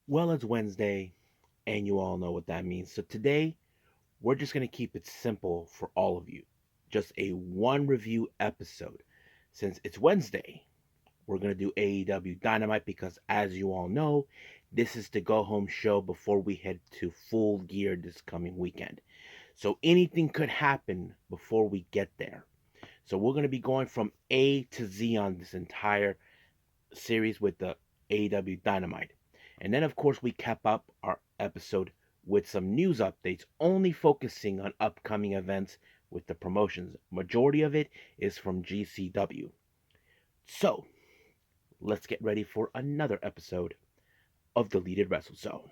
Well, it's Wednesday, and you all know what that means. So today, we're just going to keep it simple for all of you. Just a one review episode. Since it's Wednesday, we're going to do AEW Dynamite because, as you all know, this is the go home show before we head to Full Gear this coming weekend. So anything could happen before we get there. So we're going to be going from A to Z on this entire series with the AEW Dynamite. And then, of course, we kept up our episode with some news updates, only focusing on upcoming events with the promotions. Majority of it is from GCW. So, let's get ready for another episode of Deleted Wrestle Zone.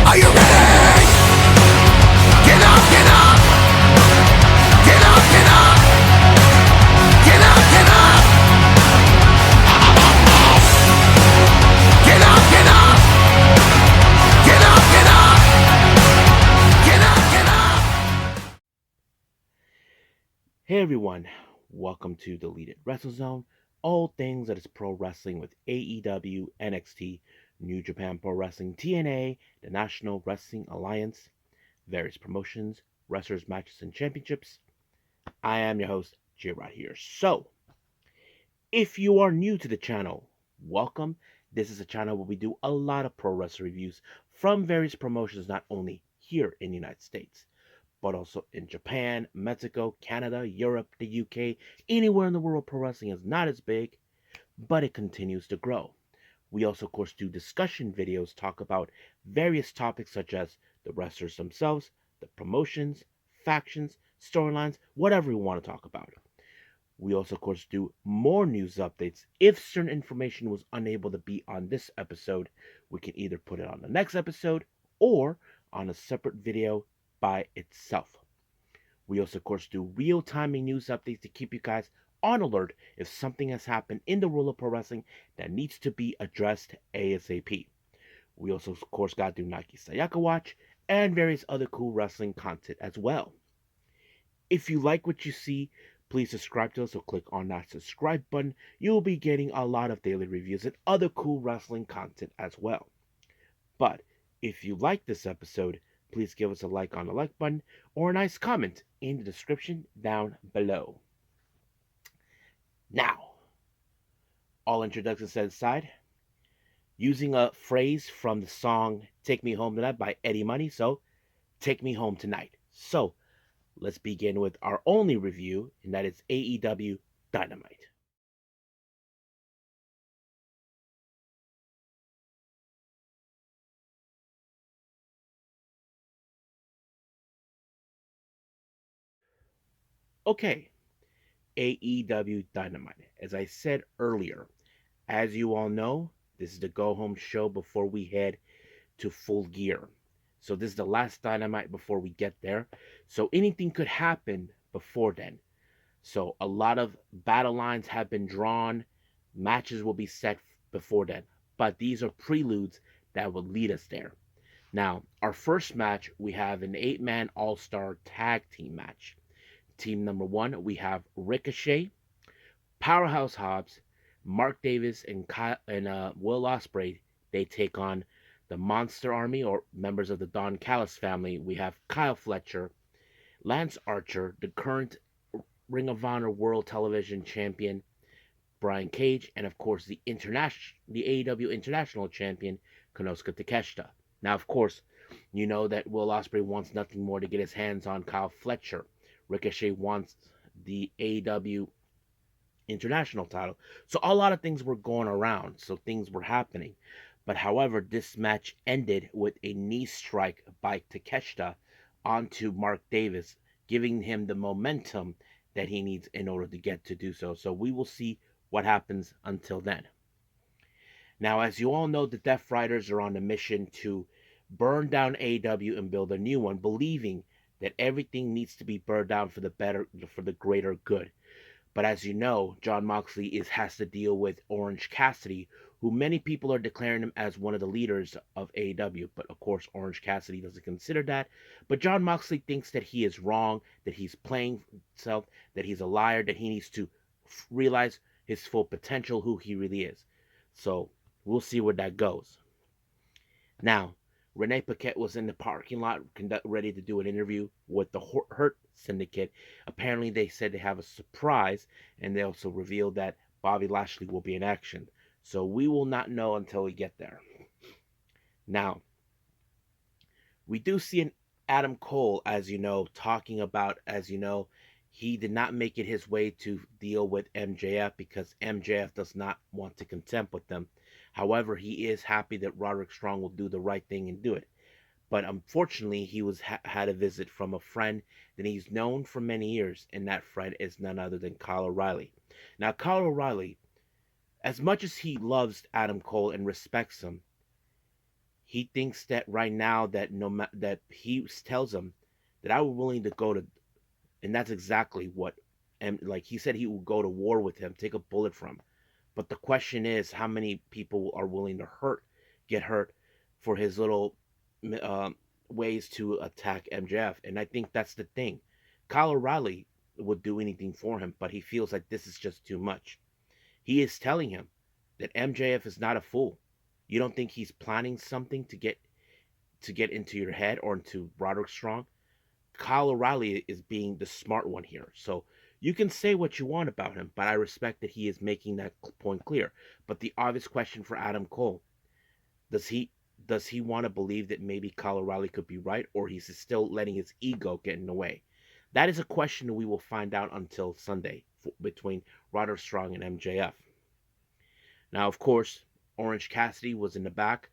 Are you ready? Get up, get up! Get up, get up! Get up, get up! Get up, get up! Get up, get up! Get up, get up! Hey everyone, welcome to Deleted Wrestle Zone. All things that is pro wrestling with AEW, NXT, New Japan Pro Wrestling, TNA, the National Wrestling Alliance, various promotions, wrestlers, matches, and championships. I am your host, J Rod here. So, if you are new to the channel, welcome. This is a channel where we do a lot of pro wrestling reviews from various promotions, not only here in the United States, but also in Japan, Mexico, Canada, Europe, the UK, anywhere in the world. Pro wrestling is not as big, but it continues to grow. We also, of course, do discussion videos, talk about various topics such as the wrestlers themselves, the promotions, factions, storylines, whatever we want to talk about. We also, of course, do more news updates. If certain information was unable to be on this episode, we can either put it on the next episode or on a separate video by itself. We also, of course, do real timing news updates to keep you guys on alert if something has happened in the world of pro wrestling that needs to be addressed ASAP. We also, of course, got to do Nike Sayaka Watch and various other cool wrestling content as well. If you like what you see, please subscribe to us or click on that subscribe button. You'll be getting a lot of daily reviews and other cool wrestling content as well. But if you like this episode, please give us a like on the like button or a nice comment in the description down below. Now, all introductions set aside, using a phrase from the song Take Me Home Tonight by Eddie Money, so take me home tonight. So, let's begin with our only review, and that is AEW Dynamite. Okay, AEW Dynamite. As I said earlier, as you all know, this is the go home show before we head to Full Gear. So this is the last Dynamite before we get there. So anything could happen before then. So a lot of battle lines have been drawn, matches will be set before then. But these are preludes that will lead us there. Now, our first match, we have an 8-man all-star tag team match. Team number 1, we have Ricochet, Powerhouse Hobbs, Mark Davis, and Will Ospreay. They take on the Monster Army, or members of the Don Callis family. We have Kyle Fletcher, Lance Archer, the current Ring of Honor World Television Champion Brian Cage, and of course the AEW International Champion Konosuke Takeshita. Now, of course, you know that Will Ospreay wants nothing more to get his hands on Kyle Fletcher. Ricochet wants the AEW International title. So a lot of things were going around, so things were happening. But however, this match ended with a knee strike by Takeshita onto Mark Davis, giving him the momentum that he needs in order to get to do so. So we will see what happens until then. Now, as you all know, the Death Riders are on a mission to burn down AEW and build a new one, believing that everything needs to be burned down for the greater good. But as you know, Jon Moxley has to deal with Orange Cassidy, who many people are declaring him as one of the leaders of AEW. But of course, Orange Cassidy doesn't consider that. But Jon Moxley thinks that he is wrong, that he's playing himself, that he's a liar, that he needs to realize his full potential, who he really is. So we'll see where that goes. Now, Renee Paquette was in the parking lot ready to do an interview with the Hurt Syndicate. Apparently, they said they have a surprise, and they also revealed that Bobby Lashley will be in action. So we will not know until we get there. Now, we do see an Adam Cole, as you know, talking about, as you know, he did not make it his way to deal with MJF because MJF does not want to contend with them. However, he is happy that Roderick Strong will do the right thing and do it. But unfortunately, he had a visit from a friend that he's known for many years, and that friend is none other than Kyle O'Reilly. Now, Kyle O'Reilly, as much as he loves Adam Cole and respects him, he thinks that right now that that he tells him that I was willing to go to, and that's exactly what, and like he said, he will go to war with him, take a bullet from him. But the question is, how many people are willing to get hurt for his little uh, ways to attack MJF? And I think that's the thing. Kyle O'Reilly would do anything for him, but he feels like this is just too much. He is telling him that MJF is not a fool. You don't think he's planning something to get into your head or into Roderick Strong? Kyle O'Reilly is being the smart one here. So you can say what you want about him, but I respect that he is making that point clear. But the obvious question for Adam Cole, does he want to believe that maybe Kyle O'Reilly could be right, or he's still letting his ego get in the way? That is a question that we will find out until Sunday between Roderick Strong and MJF. Now, of course, Orange Cassidy was in the back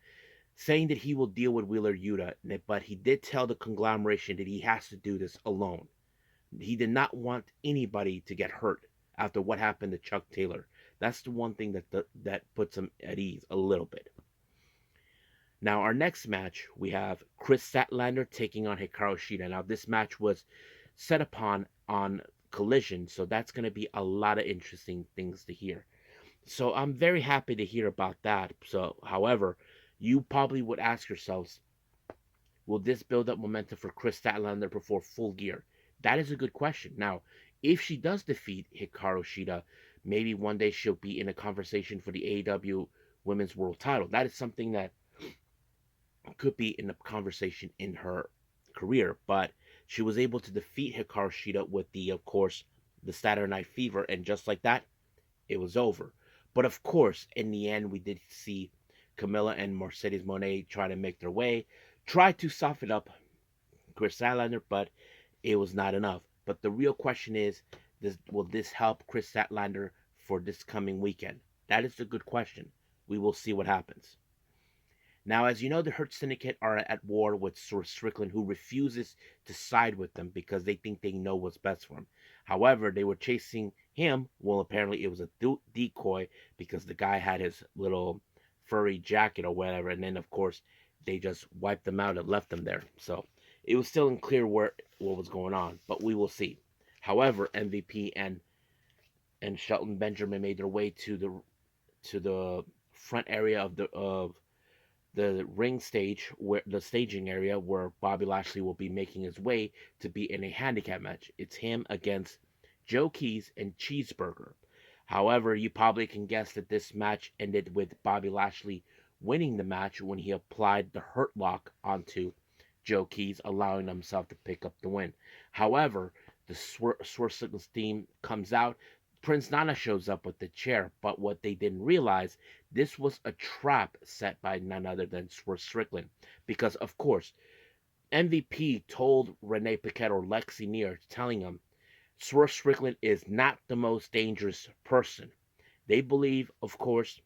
saying that he will deal with Wheeler Yuta, but he did tell the conglomeration that he has to do this alone. He did not want anybody to get hurt after what happened to Chuck Taylor. That's the one thing that puts him at ease a little bit. Now, our next match, we have Chris Statlander taking on Hikaru Shida. Now, this match was set upon on Collision, so that's going to be a lot of interesting things to hear. So I'm very happy to hear about that. So, however, you probably would ask yourselves, will this build up momentum for Chris Statlander before Full Gear? That is a good question. Now, if she does defeat Hikaru Shida, maybe one day she'll be in a conversation for the AEW Women's World Title. That is something that could be in a conversation in her career. But she was able to defeat Hikaru Shida with of course, the Saturday Night Fever, and just like that, it was over. But of course, in the end, we did see Camilla and Mercedes Moné try to make their way, try to soften up Chris Statlander, but it was not enough. But the real question is, will this help Chris Statlander for this coming weekend? That is a good question. We will see what happens. Now, as you know, the Hurt Syndicate are at war with Swerve Strickland, who refuses to side with them because they think they know what's best for him. However, they were chasing him. Well, apparently it was a decoy because the guy had his little furry jacket or whatever, and then of course they just wiped them out and left them there. So it was still unclear what was going on, but we will see. However, MVP and Shelton Benjamin made their way to the front area of the ring stage, where the staging area where Bobby Lashley will be making his way to be in a handicap match. It's him against Joe Keys and Cheeseburger. However, you probably can guess that this match ended with Bobby Lashley winning the match when he applied the Hurt Lock onto Joe Keys, allowing himself to pick up the win. However, the Swerve Strickland's team comes out. Prince Nana shows up with the chair, but what they didn't realize, this was a trap set by none other than Swerve Strickland. Because, of course, MVP told Renee Paquette or Lexi Neer, telling him Swerve Strickland is not the most dangerous person. They believe, of course,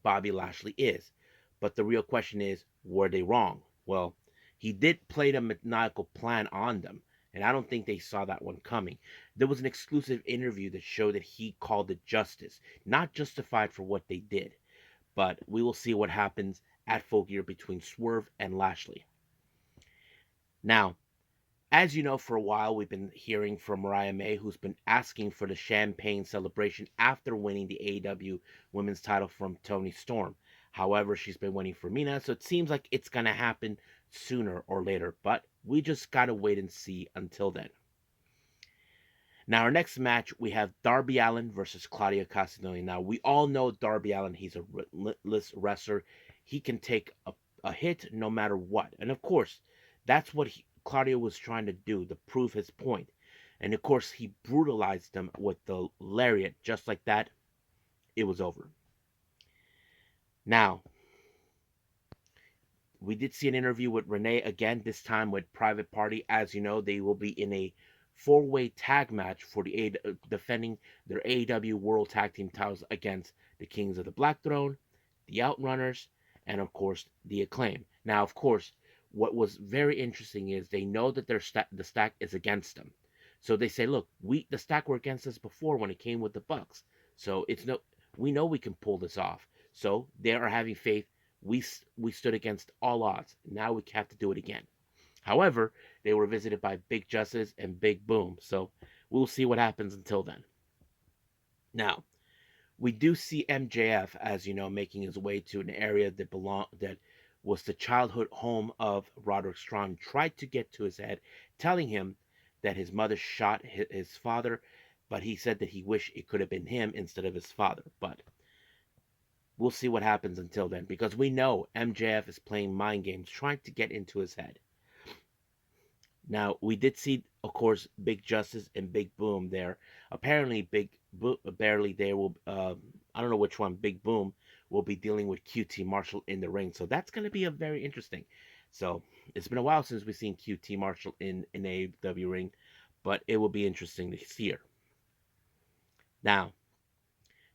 Bobby Lashley is. But the real question is, were they wrong? Well, he did play the maniacal plan on them, and I don't think they saw that one coming. There was an exclusive interview that showed that he called it justice, not justified for what they did. But we will see what happens at Full Gear between Swerve and Lashley. Now, As you know, for a while we've been hearing from Mariah May, who's been asking for the champagne celebration after winning the AEW Women's title from Toni Storm. However, she's been waiting for Mina, so it seems like it's gonna happen sooner or later. But we just gotta wait and see until then. Now, our next match, we have Darby Allin versus Claudio Castagnoli. Now, we all know Darby Allin. He's a relentless wrestler. He can take a hit no matter what. And of course, that's what Claudio was trying to do to prove his point. And of course, he brutalized him with the lariat. Just like that, it was over. Now, we did see an interview with Renee again, this time with Private Party. As you know, they will be in a four-way tag match for the defending their AEW World Tag Team titles against the Kings of the Black Throne, the Outrunners, and of course the Acclaim. Now, of course, what was very interesting is they know that the stack is against them, so they say, "Look, the stack were against us before when it came with the Bucks, so we know we can pull this off." So they are having faith. We stood against all odds. Now we have to do it again. However, they were visited by Big Justice and Big Boom, so we'll see what happens until then. Now, we do see MJF, as you know, making his way to an area that was the childhood home of Roderick Strong. Tried to get to his head, telling him that his mother shot his father, but he said that he wished it could have been him instead of his father. But we'll see what happens until then, because we know MJF is playing mind games, trying to get into his head. Now, we did see, of course, Big Justice and Big Boom there. Apparently, barely there will, I don't know which one, Big Boom will be dealing with QT Marshall in the ring. So that's going to be a very interesting. So it's been a while since we've seen QT Marshall in an AEW ring, but it will be interesting to see her. Now,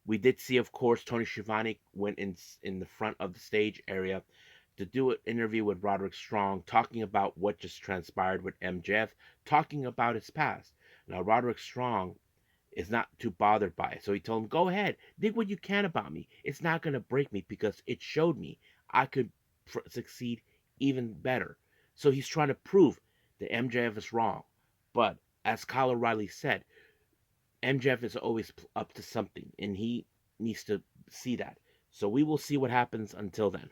we did see, of course, Tony Schiavone went in the front of the stage area to do an interview with Roderick Strong, talking about what just transpired with MJF, talking about his past. Now, Roderick Strong is not too bothered by it, so he told him, "Go ahead, dig what you can about me. It's not going to break me because it showed me I could succeed even better." So he's trying to prove that MJF is wrong. But as Kyle O'Reilly said, MJF is always up to something, and he needs to see that. So we will see what happens until then.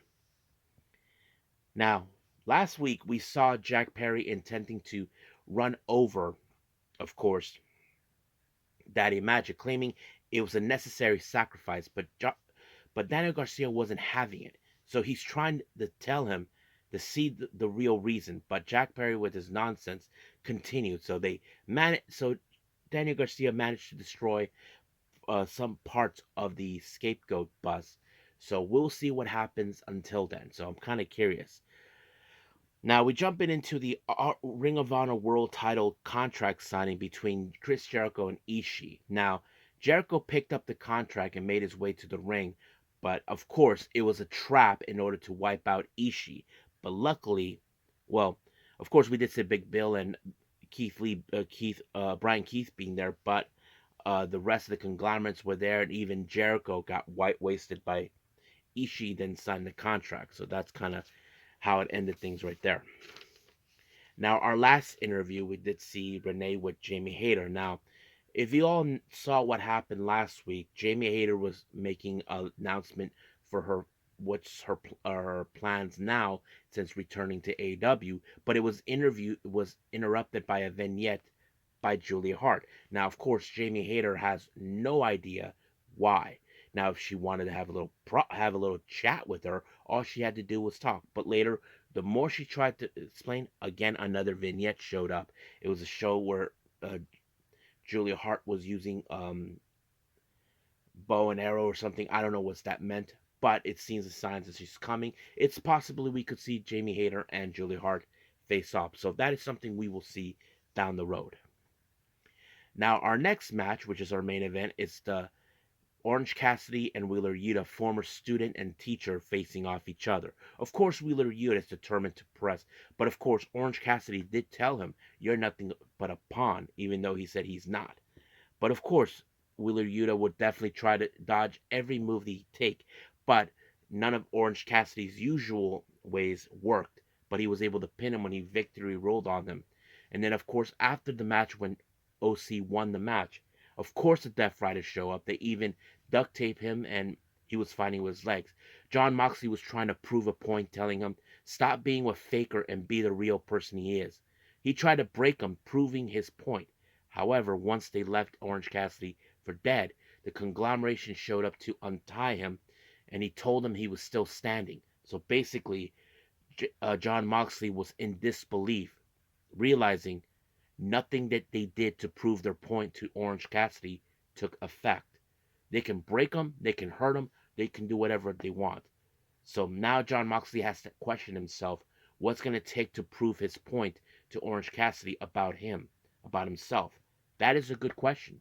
Now, last week we saw Jack Perry intending to run over, of course, Daddy Magic, claiming it was a necessary sacrifice, but Daniel Garcia wasn't having it. So he's trying to tell him to see the real reason, but Jack Perry, with his nonsense, continued. So Daniel Garcia managed to destroy some parts of the scapegoat bus. So we'll see what happens until then. So I'm kind of curious. Now we jump into the Ring of Honor World Title contract signing between Chris Jericho and Ishii. Now Jericho picked up the contract and made his way to the ring, but of course it was a trap in order to wipe out Ishii. But luckily, well, of course we did see Big Bill and Brian Keith being there, but the rest of the conglomerates were there, and even Jericho got white wasted by Ishii, then signed the contract. So that's kind of how it ended things right there. Now, our last interview, we did see Renee with Jamie Hayter. Now, if you all saw what happened last week, Jamie Hayter was making an announcement for what's her plans now since returning to AEW, but it was interrupted by a vignette by Julia Hart. Now, of course, Jamie Hayter has no idea why. Now, if she wanted to have a little chat with her, all she had to do was talk. But later, the more she tried to explain, again another vignette showed up. It was a show where Julia Hart was using bow and arrow or something. I don't know what that meant, but it seems the signs that she's coming. It's possibly we could see Jamie Hayter and Julia Hart face off. So that is something we will see down the road. Now, our next match, which is our main event, is the Orange Cassidy and Wheeler Yuta, former student and teacher, facing off each other. Of course, Wheeler Yuta is determined to press, but of course, Orange Cassidy did tell him, "You're nothing but a pawn," even though he said he's not. But of course, Wheeler Yuta would definitely try to dodge every move that he take, but none of Orange Cassidy's usual ways worked. But he was able to pin him when he victory rolled on him. And then, of course, after the match, when OC won the match, of course the Death Riders show up. They even duct tape him, and he was fighting with his legs. Jon Moxley was trying to prove a point, telling him, stop being a faker and be the real person he is. He tried to break him, proving his point. However, once they left Orange Cassidy for dead, the conglomeration showed up to untie him, and he told them he was still standing. So basically, Jon Moxley was in disbelief, realizing nothing that they did to prove their point to Orange Cassidy took effect. They can break him, they can hurt him, they can do whatever they want. So now Jon Moxley has to question himself what's going to take to prove his point to Orange Cassidy about him, about himself. That is a good question.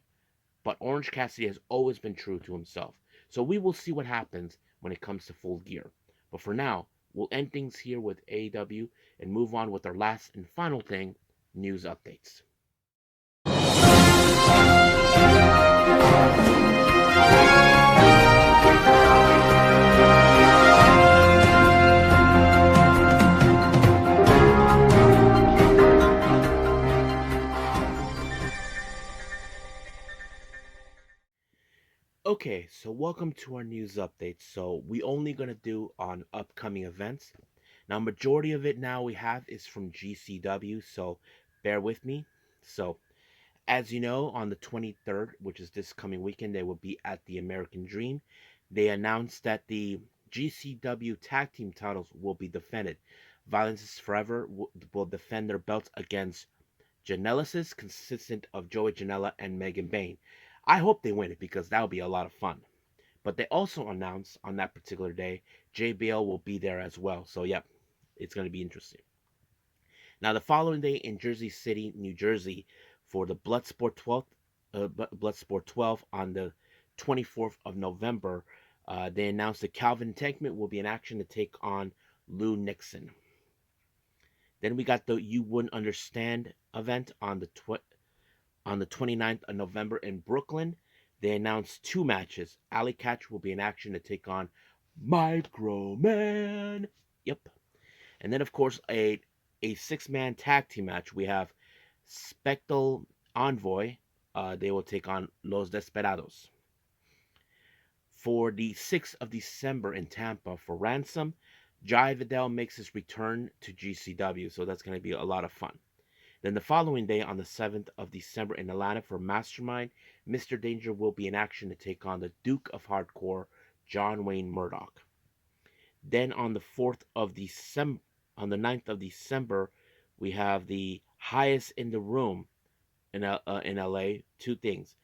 But Orange Cassidy has always been true to himself. So we will see what happens when it comes to Full Gear. But for now, we'll end things here with AEW and move on with our last and final thing, news updates. Okay, so welcome to our news update. So we only gonna do on upcoming events. Now, majority of it now we have is from GCW, so bear with me. So, as you know, on the 23rd, which is this coming weekend, they will be at the American Dream. They announced that the GCW tag team titles will be defended. Violence is Forever will defend their belts against Janelasis, consistent of Joey Janela and Megan Bayne. I hope they win it because that would be a lot of fun. But they also announced on that particular day, JBL will be there as well. So, yep, it's going to be interesting. Now, the following day in Jersey City, New Jersey, for the Bloodsport 12 on the 24th of November, they announced that Calvin Tankman will be in action to take on Lou Nixon. Then we got the You Wouldn't Understand event on the 29th of November in Brooklyn. They announced two matches. Alley Catch will be in action to take on Microman. Yep. And then, of course, a six-man tag team match. We have Spectral Envoy. They will take on Los Desperados. For the 6th of December in Tampa for Ransom, Jai Vidal makes his return to GCW, so that's going to be a lot of fun. Then the following day, on the 7th of December in Atlanta for Mastermind, Mr. Danger will be in action to take on the Duke of Hardcore, John Wayne Murdoch. Then on the 9th of December, we have the Highest in the Room in LA. Two things.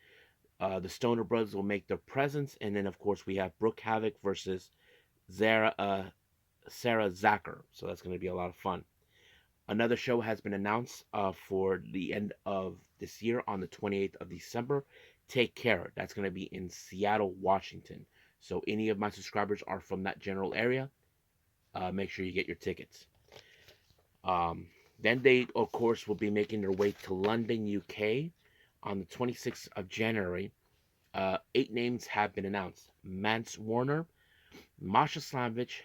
The Stoner Brothers will make their presence, and then of course we have Brooke Havoc versus Sarah Zacher. So that's going to be a lot of fun. Another show has been announced for the end of this year on the 28th of December. Take Care. That's going to be in Seattle, Washington. So any of my subscribers are from that general area, make sure you get your tickets. Then they, of course, will be making their way to London, UK on the 26th of January. 8 names have been announced. Mance Warner, Masha Slamovich,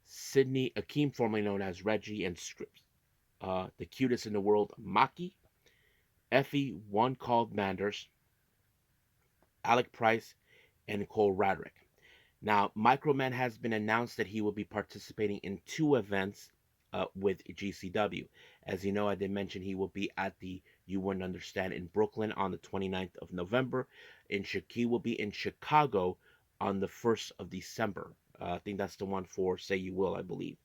Sydney Akeem, formerly known as Reggie, and Scripps. The Cutest in the World, Maki, Effie, One Called Manders, Alec Price, and Nicole Radrick. Now, Microman has been announced that he will be participating in 2 events with GCW. As you know, I did mention he will be at the You Wouldn't Understand in Brooklyn on the 29th of November. He will be in Chicago on the 1st of December. I think that's the one for Say You Will, I believe.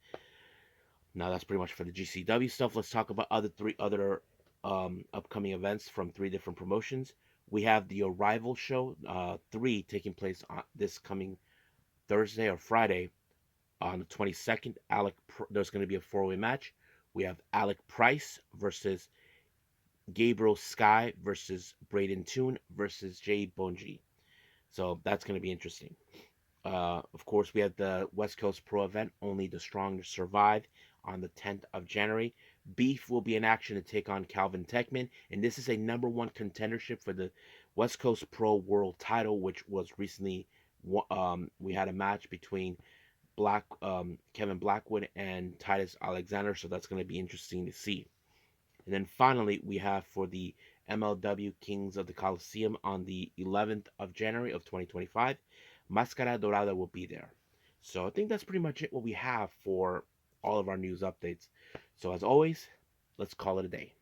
Now, that's pretty much for the GCW stuff. Let's talk about three other upcoming events from 3 different promotions. We have the Arrival Show 3 taking place on this coming Thursday or Friday on the 22nd. There's going to be a 4-way match. We have Alec Price versus Gabriel Sky versus Braden Toon versus Jay Bonji. So that's going to be interesting. Of course, we have the West Coast Pro event, Only the Strong Survive, on the 10th of January. Beef will be in action to take on Calvin Techman, and this is a number 1 contendership for the West Coast Pro World title, which was recently, we had a match between Kevin Blackwood and Titus Alexander, so that's going to be interesting to see. And then finally, we have for the MLW Kings of the Coliseum on the 11th of January of 2025, Mascara Dorada will be there. So I think that's pretty much it what we have for all of our news updates. So as always, let's call it a day.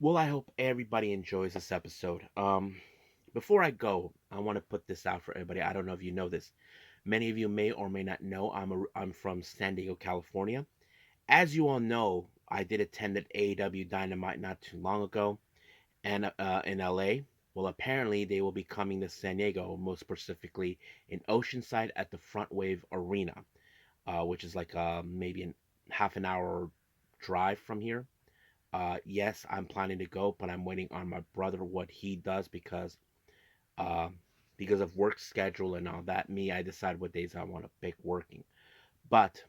Well, I hope everybody enjoys this episode. Before I go, I want to put this out for everybody. I don't know if you know this. Many of you may or may not know I'm from San Diego, California. As you all know, I did attend at AEW Dynamite not too long ago, and in LA. Well, apparently they will be coming to San Diego, most specifically in Oceanside at the Front Wave Arena, which is like maybe a half an hour drive from here. Yes, I'm planning to go, but I'm waiting on my brother what he does uh, because of work schedule and all that. Me, I decide what days I want to pick working. But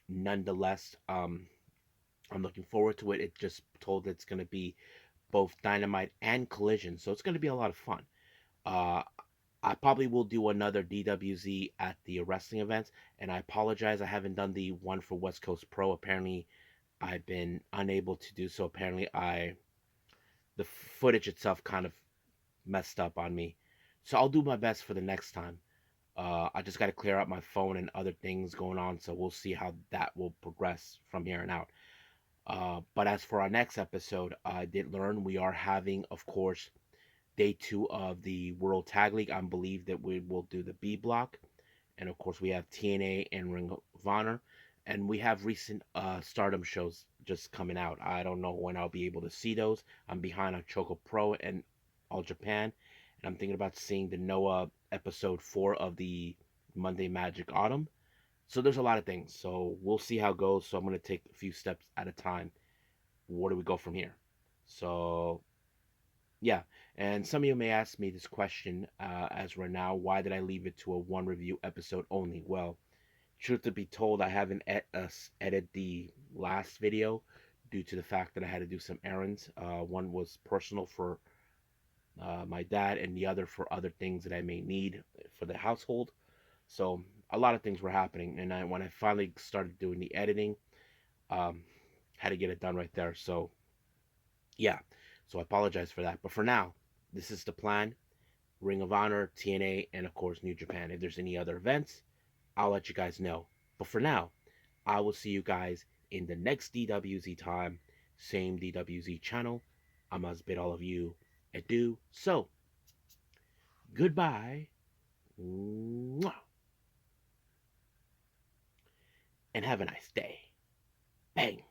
nonetheless, I'm looking forward to it. It just told it's going to be both Dynamite and Collision, so it's going to be a lot of fun. Uh, I probably will do another DWZ at the wrestling events, and I apologize I haven't done the one for West Coast Pro. Apparently, I've been unable to do so. Apparently, I the footage itself kind of messed up on me, so I'll do my best for the next time. I just got to clear up my phone and other things going on, so we'll see how that will progress from here on out. But as for our next episode, I did learn we are having, of course, day two of the World Tag League. I believe that we will do the B block. And of course, we have TNA and Ring of Honor. And we have recent Stardom shows just coming out. I don't know when I'll be able to see those. I'm behind on Choco Pro and All Japan. And I'm thinking about seeing the Noah episode 4 of the Monday Magic Autumn. So there's a lot of things. So we'll see how it goes. So I'm going to take a few steps at a time. Where do we go from here? So yeah, and some of you may ask me this question as right now, why did I leave it to a one review episode only? Well, truth to be told, I haven't edited the last video due to the fact that I had to do some errands. One was personal for my dad, and the other for other things that I may need for the household. So a lot of things were happening, and when I finally started doing the editing, um, had to get it done right there. So yeah, so I apologize for that. But for now, this is the plan. Ring of Honor, TNA, and of course New Japan. If there's any other events, I'll let you guys know. But for now, I will see you guys in the next DWZ time, same DWZ channel. I must bid all of you adieu. So, goodbye, and have a nice day. Bang.